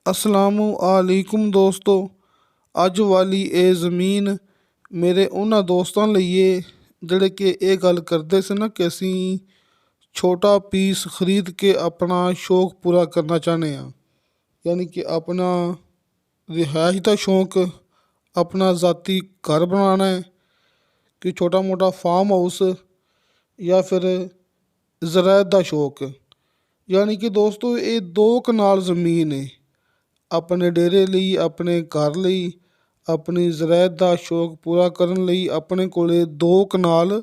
ਅਸਲਾਮੁਅਲੈਕੁਮ ਦੋਸਤੋ। ਅੱਜ ਵਾਲੀ ਇਹ ਜ਼ਮੀਨ ਮੇਰੇ ਉਹਨਾਂ ਦੋਸਤਾਂ ਲਈ ਏ ਜਿਹੜੇ ਕਿ ਇਹ ਗੱਲ ਕਰਦੇ ਸੀ ਨਾ ਕਿ ਅਸੀਂ ਛੋਟਾ ਪੀਸ ਖਰੀਦ ਕੇ ਆਪਣਾ ਸ਼ੌਕ ਪੂਰਾ ਕਰਨਾ ਚਾਹੁੰਦੇ ਹਾਂ। ਯਾਨੀ ਕਿ ਆਪਣਾ ਰਿਹਾਇਸ਼ ਦਾ ਸ਼ੌਕ, ਆਪਣਾ ਜ਼ਾਤੀ ਘਰ ਬਣਾਉਣਾ ਹੈ, ਕਿ ਛੋਟਾ ਮੋਟਾ ਫਾਰਮ ਹਾਊਸ ਜਾਂ ਫਿਰ ਜ਼ਰਾਇਤ ਦਾ ਸ਼ੌਕ। ਯਾਨੀ ਕਿ ਦੋਸਤੋ ਇਹ ਦੋ ਕਨਾਲ ਜ਼ਮੀਨ ਹੈ ਆਪਣੇ ਡੇਰੇ ਲਈ, ਆਪਣੇ ਘਰ ਲਈ, ਆਪਣੀ ਜ਼ਰਾਇਤ ਦਾ ਸ਼ੌਕ ਪੂਰਾ ਕਰਨ ਲਈ ਆਪਣੇ ਕੋਲ ਦੋ ਕਨਾਲ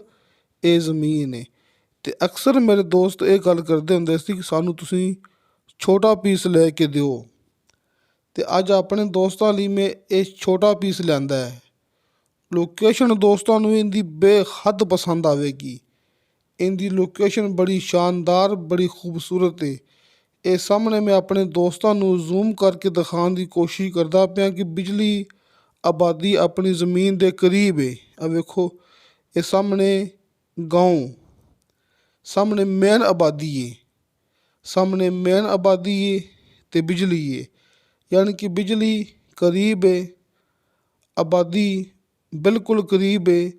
ਇਹ ਜ਼ਮੀਨ ਹੈ। ਅਤੇ ਅਕਸਰ ਮੇਰੇ ਦੋਸਤ ਇਹ ਗੱਲ ਕਰਦੇ ਹੁੰਦੇ ਸੀ ਕਿ ਸਾਨੂੰ ਤੁਸੀਂ ਛੋਟਾ ਪੀਸ ਲੈ ਕੇ ਦਿਓ, ਅਤੇ ਅੱਜ ਆਪਣੇ ਦੋਸਤਾਂ ਲਈ ਮੈਂ ਇਹ ਛੋਟਾ ਪੀਸ ਲਿਆਂਦਾ ਹੈ। ਲੋਕੇਸ਼ਨ ਦੋਸਤਾਂ ਨੂੰ ਇਹਦੀ ਬੇਹੱਦ ਪਸੰਦ ਆਵੇਗੀ। ਇਹਦੀ ਲੋਕੇਸ਼ਨ ਬੜੀ ਸ਼ਾਨਦਾਰ, ਬੜੀ ਖੂਬਸੂਰਤ ਹੈ। ਇਹ ਸਾਹਮਣੇ ਮੈਂ ਆਪਣੇ ਦੋਸਤਾਂ ਨੂੰ ਜ਼ੂਮ ਕਰਕੇ ਦਿਖਾਉਣ ਦੀ ਕੋਸ਼ਿਸ਼ ਕਰਦਾ ਪਿਆ ਕਿ ਬਿਜਲੀ ਆਬਾਦੀ ਆਪਣੀ ਜ਼ਮੀਨ ਦੇ ਕਰੀਬ ਹੈ। ਆ ਵੇਖੋ, ਇਹ ਸਾਹਮਣੇ ਗਾਉਂ, ਸਾਹਮਣੇ ਮੇਨ ਆਬਾਦੀ ਹੈ, ਸਾਹਮਣੇ ਮੇਨ ਆਬਾਦੀ ਹੈ ਅਤੇ ਬਿਜਲੀ ਹੈ। ਯਾਨੀ ਕਿ ਬਿਜਲੀ ਕਰੀਬ ਹੈ, ਆਬਾਦੀ ਬਿਲਕੁਲ ਕਰੀਬ ਹੈ।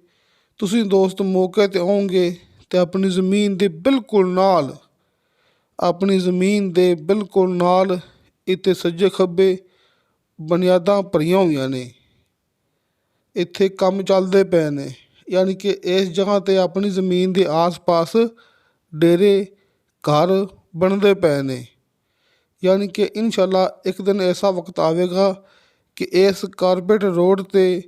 ਤੁਸੀਂ ਦੋਸਤ ਮੌਕੇ 'ਤੇ ਆਓਗੇ ਅਤੇ ਆਪਣੀ ਜ਼ਮੀਨ ਦੇ ਬਿਲਕੁਲ ਨਾਲ, ਆਪਣੀ ਜ਼ਮੀਨ ਦੇ ਬਿਲਕੁਲ ਨਾਲ ਇੱਥੇ ਸੱਜੇ ਖੱਬੇ ਬੁਨਿਆਦਾਂ ਭਰੀਆਂ ਹੋਈਆਂ ਨੇ, ਇੱਥੇ ਕੰਮ ਚੱਲਦੇ ਪਏ ਨੇ। ਯਾਨੀ ਕਿ ਇਸ ਜਗ੍ਹਾ 'ਤੇ ਆਪਣੀ ਜ਼ਮੀਨ ਦੇ ਆਸ-ਪਾਸ ਡੇਰੇ, ਘਰ ਬਣਦੇ ਪਏ ਨੇ। ਯਾਨੀ ਕਿ ਇਨਸ਼ਾਅੱਲਾ ਇੱਕ ਦਿਨ ਐਸਾ ਵਕਤ ਆਵੇਗਾ ਕਿ ਇਸ ਕਾਰਪੇਟ ਰੋਡ 'ਤੇ,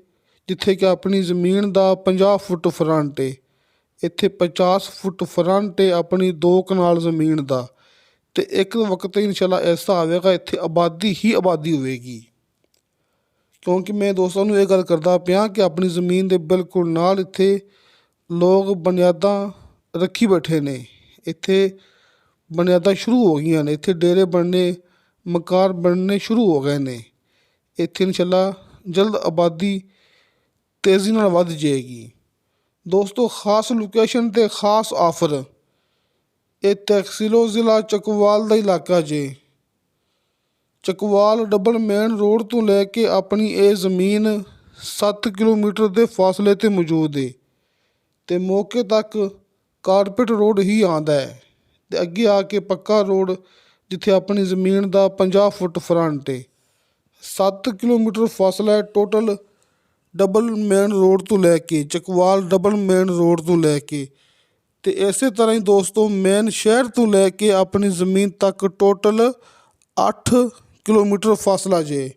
ਜਿੱਥੇ ਕਿ ਆਪਣੀ ਜ਼ਮੀਨ ਦਾ 50 ਫੁੱਟ ਫਰੰਟ ਹੈ, ਇੱਥੇ 50 ਫੁੱਟ ਫਰੰਟ ਹੈ ਆਪਣੀ 2 ਕਨਾਲ ਜ਼ਮੀਨ ਦਾ। ਅਤੇ ਇੱਕ ਵਕਤ ਇਨਸ਼ਾਅੱਲਾ ਐਸਾ ਆਵੇਗਾ ਇੱਥੇ ਆਬਾਦੀ ਹੀ ਆਬਾਦੀ ਹੋਵੇਗੀ। ਕਿਉਂਕਿ ਮੈਂ ਦੋਸਤਾਂ ਨੂੰ ਇਹ ਗੱਲ ਕਰਦਾ ਪਿਆ ਕਿ ਆਪਣੀ ਜ਼ਮੀਨ ਦੇ ਬਿਲਕੁਲ ਨਾਲ ਇੱਥੇ ਲੋਕ ਬੁਨਿਆਦਾਂ ਰੱਖੀ ਬੈਠੇ ਨੇ, ਇੱਥੇ ਬੁਨਿਆਦਾਂ ਸ਼ੁਰੂ ਹੋ ਗਈਆਂ ਨੇ, ਇੱਥੇ ਡੇਰੇ ਬਣਨੇ, ਮਕਾਨ ਬਣਨੇ ਸ਼ੁਰੂ ਹੋ ਗਏ ਨੇ। ਇੱਥੇ ਇਨਸ਼ਾਅੱਲਾ ਜਲਦ ਆਬਾਦੀ ਤੇਜ਼ੀ ਨਾਲ ਵੱਧ ਜਾਏਗੀ। ਦੋਸਤੋ ਖਾਸ ਲੋਕੇਸ਼ਨ 'ਤੇ ਖਾਸ ਆਫਰ। ਇਹ ਤਹਿਸੀਲੋ ਜ਼ਿਲ੍ਹਾ ਚੱਕਵਾਲ ਦਾ ਇਲਾਕਾ ਜੇ। ਚੱਕਵਾਲ ਡਬਲ ਮੇਨ ਰੋਡ ਤੋਂ ਲੈ ਕੇ ਆਪਣੀ ਇਹ ਜ਼ਮੀਨ 7 ਕਿਲੋਮੀਟਰ ਦੇ ਫਾਸਲੇ 'ਤੇ ਮੌਜੂਦ ਹੈ, ਅਤੇ ਮੌਕੇ ਤੱਕ ਕਾਰਪੇਟ ਰੋਡ ਹੀ ਆਉਂਦਾ ਹੈ, ਅਤੇ ਅੱਗੇ ਆ ਕੇ ਪੱਕਾ ਰੋਡ, ਜਿੱਥੇ ਆਪਣੀ ਜ਼ਮੀਨ ਦਾ 50 ਫੁੱਟ ਫਰੰਟ ਹੈ। 7 ਕਿਲੋਮੀਟਰ ਫਾਸਲਾ ਹੈ ਟੋਟਲ ਡਬਲ ਮੇਨ ਰੋਡ ਤੋਂ ਲੈ ਕੇ, ਚੱਕਵਾਲ ਡਬਲ ਮੇਨ ਰੋਡ ਤੋਂ ਲੈ ਕੇ। ਅਤੇ ਇਸੇ ਤਰ੍ਹਾਂ ਹੀ ਦੋਸਤੋ ਮੇਨ ਸ਼ਹਿਰ ਤੋਂ ਲੈ ਕੇ ਆਪਣੀ ਜ਼ਮੀਨ ਤੱਕ ਟੋਟਲ 8 ਕਿਲੋਮੀਟਰ ਫਾਸਲਾ ਜੇ।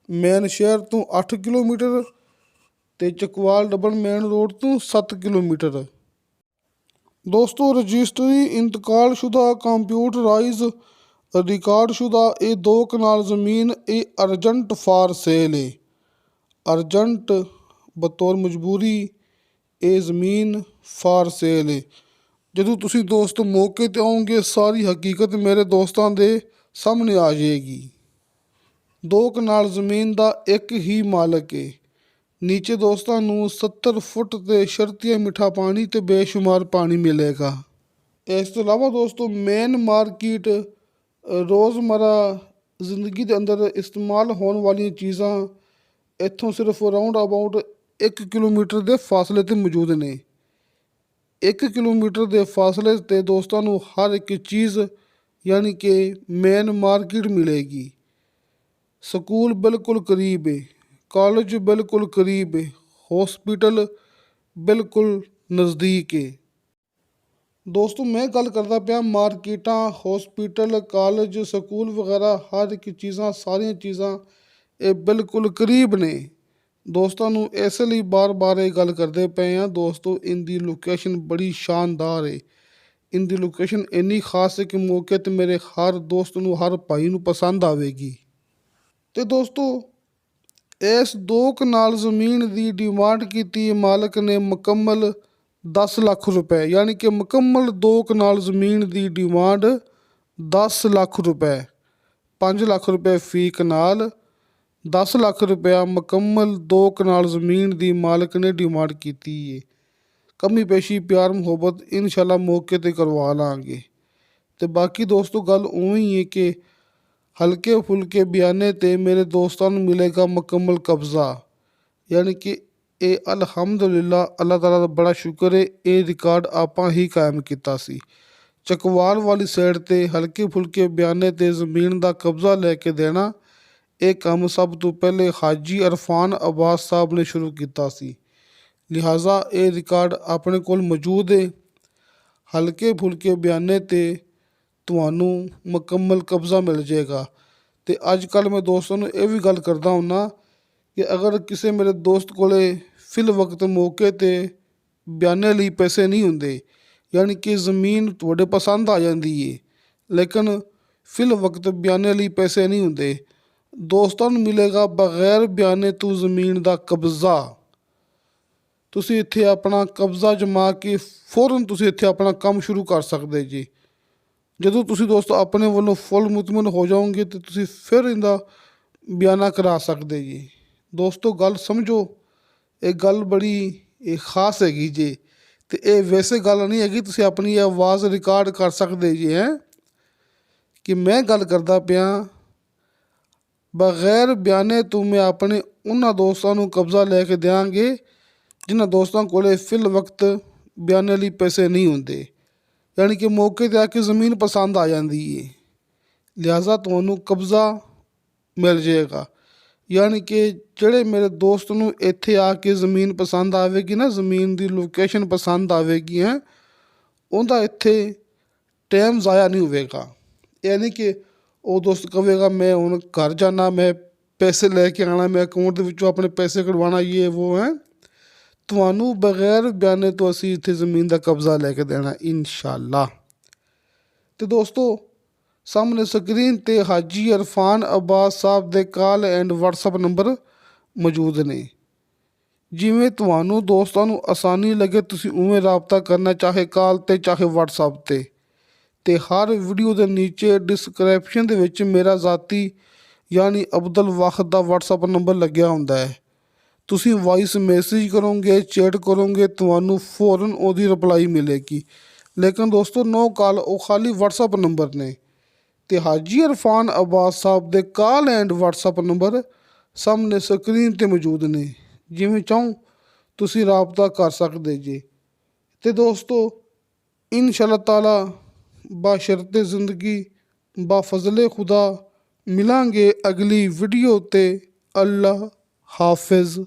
ਮੇਨ ਸ਼ਹਿਰ ਤੋਂ 8 ਕਿਲੋਮੀਟਰ ਅਤੇ ਚੱਕਵਾਲ ਡਬਲ ਮੇਨ ਰੋਡ ਤੋਂ 7 ਕਿਲੋਮੀਟਰ। ਦੋਸਤੋ ਰਜਿਸਟਰੀ ਇੰਤਕਾਲਸ਼ੁਦਾ ਕੰਪਿਊਟਰਾਈਜ਼ ਰਿਕਾਰਡਸ਼ੁਦਾ ਇਹ 2 ਕਨਾਲ ਜ਼ਮੀਨ ਇਹ ਅਰਜੈਂਟ ਫਾਰ ਸੇਲ ਹੈ। ਅਰਜੈਂਟ ਬਤੌਰ ਮਜਬੂਰੀ ਇਹ ਜ਼ਮੀਨ ਫਾਰ ਸੇਲ ਹੈ। ਜਦੋਂ ਤੁਸੀਂ ਦੋਸਤ ਮੌਕੇ 'ਤੇ ਆਓਗੇ ਸਾਰੀ ਹਕੀਕਤ ਮੇਰੇ ਦੋਸਤਾਂ ਦੇ ਸਾਹਮਣੇ ਆ ਜਾਏਗੀ। 2 ਕਨਾਲ ਜ਼ਮੀਨ ਦਾ ਇੱਕ ਹੀ ਮਾਲਕ ਹੈ। ਨੀਚੇ ਦੋਸਤਾਂ ਨੂੰ 70 ਫੁੱਟ 'ਤੇ ਸ਼ਰਤੀਆ ਮਿੱਠਾ ਪਾਣੀ ਅਤੇ ਬੇਸ਼ੁਮਾਰ ਪਾਣੀ ਮਿਲੇਗਾ। ਇਸ ਤੋਂ ਇਲਾਵਾ ਦੋਸਤੋ ਮੇਨ ਮਾਰਕੀਟ, ਰੋਜ਼ਮਰਾ ਜ਼ਿੰਦਗੀ ਦੇ ਅੰਦਰ ਇਸਤੇਮਾਲ ਹੋਣ ਵਾਲੀਆਂ ਚੀਜ਼ਾਂ ਇੱਥੋਂ ਸਿਰਫ ਰਾਊਂਡ ਅਬਾਊਟ 1 ਕਿਲੋਮੀਟਰ ਦੇ ਫਾਸਲੇ 'ਤੇ ਮੌਜੂਦ ਨੇ। 1 ਕਿਲੋਮੀਟਰ ਦੇ ਫਾਸਲੇ 'ਤੇ ਦੋਸਤਾਂ ਨੂੰ ਹਰ ਇੱਕ ਚੀਜ਼, ਯਾਨੀ ਕਿ ਮੇਨ ਮਾਰਕੀਟ ਮਿਲੇਗੀ। ਸਕੂਲ ਬਿਲਕੁਲ ਕਰੀਬ ਹੈ, ਕਾਲਜ ਬਿਲਕੁਲ ਕਰੀਬ ਹੈ, ਹੌਸਪੀਟਲ ਬਿਲਕੁਲ ਨਜ਼ਦੀਕ ਹੈ। ਦੋਸਤੋ ਮੈਂ ਗੱਲ ਕਰਦਾ ਪਿਆ ਮਾਰਕੀਟਾਂ, ਹੌਸਪੀਟਲ, ਕਾਲਜ, ਸਕੂਲ ਵਗੈਰਾ ਹਰ ਇੱਕ ਚੀਜ਼ਾਂ, ਸਾਰੀਆਂ ਚੀਜ਼ਾਂ ਇਹ ਬਿਲਕੁਲ ਕਰੀਬ ਨੇ। ਦੋਸਤਾਂ ਨੂੰ ਇਸ ਲਈ ਬਾਰ-ਬਾਰ ਇਹ ਗੱਲ ਕਰਦੇ ਪਏ ਹਾਂ ਦੋਸਤੋ, ਇਹਦੀ ਲੋਕੇਸ਼ਨ ਬੜੀ ਸ਼ਾਨਦਾਰ ਹੈ। ਇਹਦੀ ਲੋਕੇਸ਼ਨ ਇੰਨੀ ਖਾਸ ਹੈ ਕਿ ਮੌਕੇ 'ਤੇ ਮੇਰੇ ਹਰ ਦੋਸਤ ਨੂੰ, ਹਰ ਭਾਈ ਨੂੰ ਪਸੰਦ ਆਵੇਗੀ। ਅਤੇ ਦੋਸਤੋ ਇਸ 2 ਕਨਾਲ ਜ਼ਮੀਨ ਦੀ ਡਿਮਾਂਡ ਕੀਤੀ ਮਾਲਕ ਨੇ ਮੁਕੰਮਲ 10 ਲੱਖ ਰੁਪਏ। ਯਾਨੀ ਕਿ ਮੁਕੰਮਲ 2 ਕਨਾਲ ਜ਼ਮੀਨ ਦੀ ਡਿਮਾਂਡ 10 ਲੱਖ ਰੁਪਏ, 5 ਲੱਖ ਰੁਪਏ ਫੀ ਕਨਾਲ, 10 ਲੱਖ ਰੁਪਇਆ ਮੁਕੰਮਲ 2 ਕਨਾਲ ਜ਼ਮੀਨ ਦੀ ਮਾਲਕ ਨੇ ਡਿਮਾਂਡ ਕੀਤੀ ਹੈ। ਕਮੀ ਪੇਸ਼ੀ, ਪਿਆਰ ਮੁਹੱਬਤ ਇਨਸ਼ਾਅੱਲਾ ਮੌਕੇ 'ਤੇ ਕਰਵਾ ਲਾਂਗੇ। ਅਤੇ ਬਾਕੀ ਦੋਸਤੋ ਗੱਲ ਉਵੇਂ ਹੀ ਹੈ ਕਿ ਹਲਕੇ ਫੁਲਕੇ ਬਿਆਨੇ 'ਤੇ ਮੇਰੇ ਦੋਸਤਾਂ ਨੂੰ ਮਿਲੇਗਾ ਮੁਕੰਮਲ ਕਬਜ਼ਾ। ਯਾਨੀ ਕਿ ਇਹ ਅਲਹਮਦੁਲਿਲਾ ਅੱਲਾਹ ਤਾਲਾ ਦਾ ਬੜਾ ਸ਼ੁਕਰ ਹੈ, ਇਹ ਰਿਕਾਰਡ ਆਪਾਂ ਹੀ ਕਾਇਮ ਕੀਤਾ ਸੀ। ਚਕਵਾਲ ਵਾਲੀ ਸਾਈਡ 'ਤੇ ਹਲਕੇ ਫੁਲਕੇ ਬਿਆਨੇ 'ਤੇ ਜ਼ਮੀਨ ਦਾ ਕਬਜ਼ਾ ਲੈ ਕੇ ਦੇਣਾ, ਇਹ ਕੰਮ ਸਭ ਤੋਂ ਪਹਿਲੇ ਹਾਜੀ ਇਰਫਾਨ ਅਬਾਸ ਸਾਹਿਬ ਨੇ ਸ਼ੁਰੂ ਕੀਤਾ ਸੀ। ਲਿਹਾਜ਼ਾ ਇਹ ਰਿਕਾਰਡ ਆਪਣੇ ਕੋਲ ਮੌਜੂਦ ਹੈ। ਹਲਕੇ ਫੁਲਕੇ ਬਿਆਨੇ 'ਤੇ ਤੁਹਾਨੂੰ ਮੁਕੰਮਲ ਕਬਜ਼ਾ ਮਿਲ ਜਾਏਗਾ। ਅਤੇ ਅੱਜ ਕੱਲ੍ਹ ਮੈਂ ਦੋਸਤਾਂ ਨੂੰ ਇਹ ਵੀ ਗੱਲ ਕਰਦਾ ਹੁੰਦਾ ਕਿ ਅਗਰ ਕਿਸੇ ਮੇਰੇ ਦੋਸਤ ਕੋਲੇ ਫਿਲ ਵਕਤ ਮੌਕੇ 'ਤੇ ਬਿਆਨੇ ਲਈ ਪੈਸੇ ਨਹੀਂ ਹੁੰਦੇ, ਯਾਨੀ ਕਿ ਜ਼ਮੀਨ ਤੁਹਾਡੇ ਪਸੰਦ ਆ ਜਾਂਦੀ ਹੈ ਲੇਕਿਨ ਫਿਲ ਵਕਤ ਬਿਆਨੇ ਲਈ ਪੈਸੇ ਨਹੀਂ ਹੁੰਦੇ, ਦੋਸਤਾਂ ਨੂੰ ਮਿਲੇਗਾ ਬਗੈਰ ਬਿਆਨੇ ਤੋਂ ਜ਼ਮੀਨ ਦਾ ਕਬਜ਼ਾ। ਤੁਸੀਂ ਇੱਥੇ ਆਪਣਾ ਕਬਜ਼ਾ ਜਮਾ ਕੇ ਫੌਰਨ ਤੁਸੀਂ ਇੱਥੇ ਆਪਣਾ ਕੰਮ ਸ਼ੁਰੂ ਕਰ ਸਕਦੇ ਜੀ। ਜਦੋਂ ਤੁਸੀਂ ਦੋਸਤੋ ਆਪਣੇ ਵੱਲੋਂ ਫੁੱਲ ਮੁਤਮਿਨ ਹੋ ਜਾਓਗੇ ਤਾਂ ਤੁਸੀਂ ਫਿਰ ਇਹਦਾ ਬਿਆਨਾ ਕਰਾ ਸਕਦੇ ਜੀ। ਦੋਸਤੋ ਗੱਲ ਸਮਝੋ, ਇਹ ਗੱਲ ਬੜੀ ਖਾਸ ਹੈਗੀ ਜੀ। ਅਤੇ ਇਹ ਵੈਸੇ ਗੱਲ ਨਹੀਂ ਹੈਗੀ ਤੁਸੀਂ ਆਪਣੀ ਆਵਾਜ਼ ਰਿਕਾਰਡ ਕਰ ਸਕਦੇ ਜੀ ਹੈ ਕਿ ਮੈਂ ਗੱਲ ਕਰਦਾ ਪਿਆ ਬਗੈਰ ਬਿਆਨੇ ਤੋਂ ਮੈਂ ਆਪਣੇ ਉਹਨਾਂ ਦੋਸਤਾਂ ਨੂੰ ਕਬਜ਼ਾ ਲੈ ਕੇ ਦਿਆਂਗੇ ਜਿਨ੍ਹਾਂ ਦੋਸਤਾਂ ਕੋਲ ਫਿਲ ਵਕਤ ਬਿਆਨੇ ਲਈ ਪੈਸੇ ਨਹੀਂ ਹੁੰਦੇ, ਯਾਨੀ ਕਿ ਮੌਕੇ 'ਤੇ ਆ ਕੇ ਜ਼ਮੀਨ ਪਸੰਦ ਆ ਜਾਂਦੀ ਹੈ, ਲਿਹਾਜ਼ਾ ਤੁਹਾਨੂੰ ਕਬਜ਼ਾ ਮਿਲ ਜਾਏਗਾ। ਯਾਨੀ ਕਿ ਜਿਹੜੇ ਮੇਰੇ ਦੋਸਤ ਨੂੰ ਇੱਥੇ ਆ ਕੇ ਜ਼ਮੀਨ ਪਸੰਦ ਆਵੇਗੀ ਨਾ, ਜ਼ਮੀਨ ਦੀ ਲੋਕੇਸ਼ਨ ਪਸੰਦ ਆਵੇਗੀ ਹੈ, ਉਹਦਾ ਇੱਥੇ ਟਾਈਮ ਜ਼ਾਇਆ ਨਹੀਂ ਹੋਵੇਗਾ। ਇਹ ਨਹੀਂ ਕਿ ਉਹ ਦੋਸਤ ਕਹੇਗਾ ਮੈਂ ਹੁਣ ਘਰ ਜਾਣਾ, ਮੈਂ ਪੈਸੇ ਲੈ ਕੇ ਆਉਣਾ, ਮੈਂ ਅਕਾਊਂਟ ਦੇ ਵਿੱਚੋਂ ਆਪਣੇ ਪੈਸੇ ਕਢਵਾਉਣਾ, ਇਹ ਉਹ ਹੈ। ਤੁਹਾਨੂੰ ਬਗੈਰ ਬਿਆਨੇ ਤੋਂ ਅਸੀਂ ਇੱਥੇ ਜ਼ਮੀਨ ਦਾ ਕਬਜ਼ਾ ਲੈ ਕੇ ਦੇਣਾ ਇਨਸ਼ਾ ਅੱਲਾ। ਅਤੇ ਦੋਸਤੋ ਸਾਹਮਣੇ ਸਕਰੀਨ 'ਤੇ ਹਾਜੀ ਇਰਫਾਨ ਅਬਾਸ ਸਾਹਿਬ ਦੇ ਕਾਲ ਐਂਡ ਵਟਸਐਪ ਨੰਬਰ ਮੌਜੂਦ ਨੇ। ਜਿਵੇਂ ਤੁਹਾਨੂੰ ਦੋਸਤਾਂ ਨੂੰ ਆਸਾਨੀ ਲੱਗੇ ਤੁਸੀਂ ਉਵੇਂ ਰਾਬਤਾ ਕਰਨਾ, ਚਾਹੇ ਕਾਲ 'ਤੇ ਚਾਹੇ ਵਟਸਐਪ 'ਤੇ। ਅਤੇ ਹਰ ਵੀਡੀਓ ਦੇ ਨੀਚੇ ਡਿਸਕ੍ਰਿਪਸ਼ਨ ਦੇ ਵਿੱਚ ਮੇਰਾ ਜ਼ਾਤੀ ਯਾਨੀ ਅਬਦੁਲ ਵਾਹਿਦ ਦਾ ਵਟਸਐਪ ਨੰਬਰ ਲੱਗਿਆ ਹੁੰਦਾ ਹੈ। ਤੁਸੀਂ ਵਾਇਸ ਮੈਸੇਜ ਕਰੋਗੇ, ਚੈਟ ਕਰੋਗੇ, ਤੁਹਾਨੂੰ ਫੌਰਨ ਉਹਦੀ ਰਿਪਲਾਈ ਮਿਲੇਗੀ। ਲੇਕਿਨ ਦੋਸਤੋ ਨੋ ਕਾਲ, ਉਹ ਖਾਲੀ ਵਟਸਐਪ ਨੰਬਰ ਨੇ। ਅਤੇ ਹਾਜੀ ਇਰਫਾਨ ਅਬਾਸ ਸਾਹਿਬ ਦੇ ਕਾਲ ਐਂਡ ਵਟਸਐਪ ਨੰਬਰ ਸਾਹਮਣੇ ਸਕਰੀਨ 'ਤੇ ਮੌਜੂਦ ਨੇ, ਜਿਵੇਂ ਚਾਹੋ ਤੁਸੀਂ ਰਾਬਤਾ ਕਰ ਸਕਦੇ ਜੀ। ਅਤੇ ਦੋਸਤੋ ਇਨਸ਼ਾ ਅੱਲਾਹ ਤਾਲਾ ਬਾਸ਼ਰਤੇ ਜ਼ਿੰਦਗੀ ਬਾਫਜ਼ਲੇ ਖੁਦਾ ਮਿਲਾਂਗੇ ਅਗਲੀ ਵੀਡੀਓ 'ਤੇ। ਅੱਲਾ ਹਾਫਿਜ਼।